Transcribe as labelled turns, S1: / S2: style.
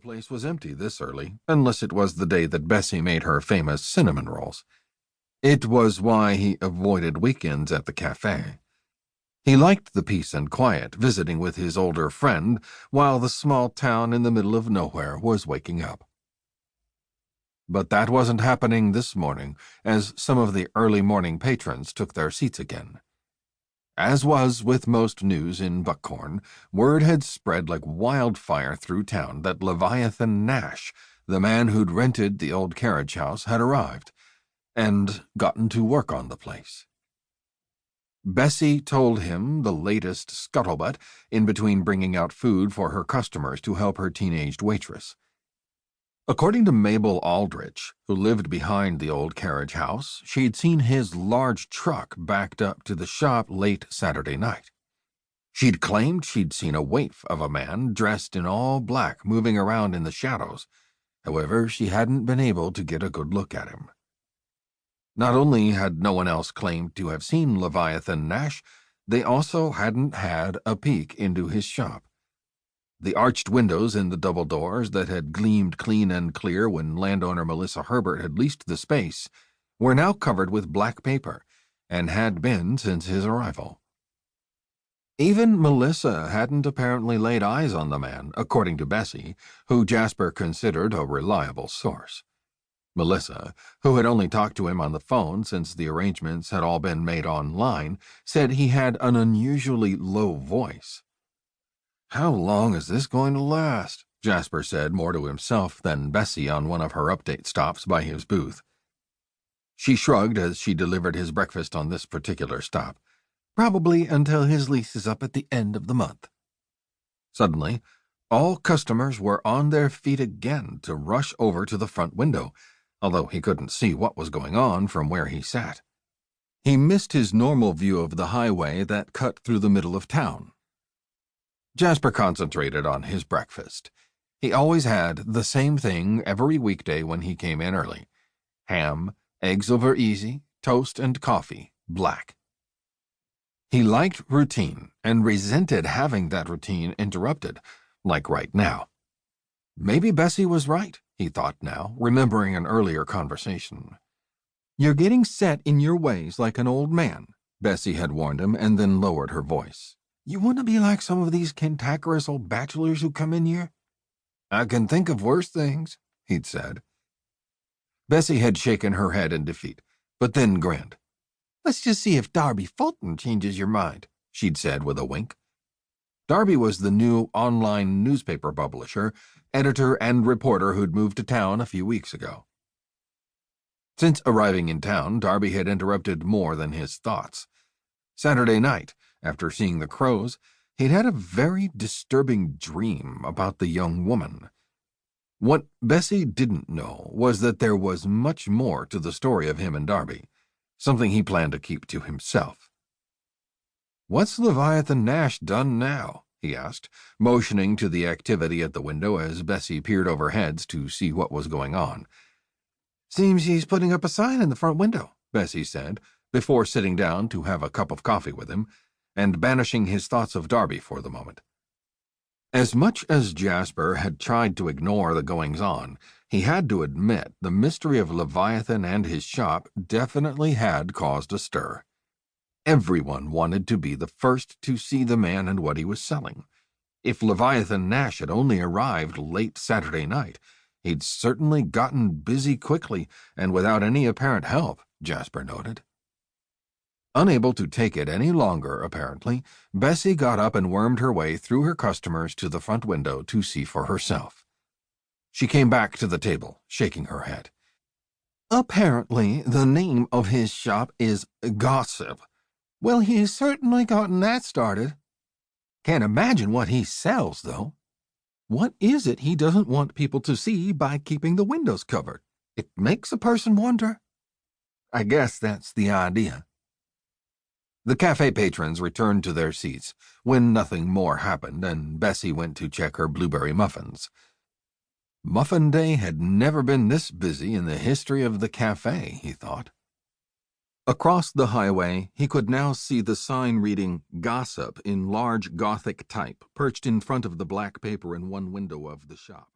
S1: The place was empty this early, unless it was the day that Bessie made her famous cinnamon rolls. It was why he avoided weekends at the cafe. He liked the peace and quiet, visiting with his older friend, while the small town in the middle of nowhere was waking up. But that wasn't happening this morning, as some of the early morning patrons took their seats again. As was with most news in Buckhorn, word had spread like wildfire through town that Leviathan Nash, the man who'd rented the old carriage house, had arrived, and gotten to work on the place. Bessie told him the latest scuttlebutt in between bringing out food for her customers to help her teenaged waitress. According to Mabel Aldrich, who lived behind the old carriage house, she'd seen his large truck backed up to the shop late Saturday night. She'd claimed she'd seen a waif of a man dressed in all black moving around in the shadows. However, she hadn't been able to get a good look at him. Not only had no one else claimed to have seen Leviathan Nash, they also hadn't had a peek into his shop. The arched windows in the double doors that had gleamed clean and clear when landowner Melissa Herbert had leased the space were now covered with black paper, and had been since his arrival. Even Melissa hadn't apparently laid eyes on the man, according to Bessie, who Jasper considered a reliable source. Melissa, who had only talked to him on the phone since the arrangements had all been made online, said he had an unusually low voice. "How long is this going to last?" Jasper said more to himself than Bessie on one of her update stops by his booth. She shrugged as she delivered his breakfast on this particular stop. "Probably until his lease is up at the end of the month." Suddenly, all customers were on their feet again to rush over to the front window, although he couldn't see what was going on from where he sat. He missed his normal view of the highway that cut through the middle of town. Jasper concentrated on his breakfast. He always had the same thing every weekday when he came in early: ham, eggs over easy, toast, and coffee, black. He liked routine and resented having that routine interrupted, like right now. Maybe Bessie was right, he thought now, remembering an earlier conversation. "You're getting set in your ways like an old man," Bessie had warned him, and then lowered her voice. "You want to be like some of these cantankerous old bachelors who come in here?" "I can think of worse things," he'd said. Bessie had shaken her head in defeat, but then grinned. "Let's just see if Darby Fulton changes your mind," she'd said with a wink. Darby was the new online newspaper publisher, editor, and reporter who'd moved to town a few weeks ago. Since arriving in town, Darby had interrupted more than his thoughts. Saturday night, after seeing the crows, he'd had a very disturbing dream about the young woman. What Bessie didn't know was that there was much more to the story of him and Darby, something he planned to keep to himself. "What's Leviathan Nash done now?" he asked, motioning to the activity at the window as Bessie peered overheads to see what was going on. "Seems he's putting up a sign in the front window," Bessie said, before sitting down to have a cup of coffee with him, and banishing his thoughts of Darby for the moment. As much as Jasper had tried to ignore the goings-on, he had to admit the mystery of Leviathan and his shop definitely had caused a stir. Everyone wanted to be the first to see the man and what he was selling. If Leviathan Nash had only arrived late Saturday night, he'd certainly gotten busy quickly and without any apparent help, Jasper noted. Unable to take it any longer, apparently, Bessie got up and wormed her way through her customers to the front window to see for herself. She came back to the table, shaking her head. "Apparently, the name of his shop is Gossip. Well, he's certainly gotten that started. Can't imagine what he sells, though. What is it he doesn't want people to see by keeping the windows covered? It makes a person wonder. I guess that's the idea." The cafe patrons returned to their seats when nothing more happened, and Bessie went to check her blueberry muffins. Muffin Day had never been this busy in the history of the cafe, he thought. Across the highway, he could now see the sign reading "Gossip" in large Gothic type, perched in front of the black paper in one window of the shop.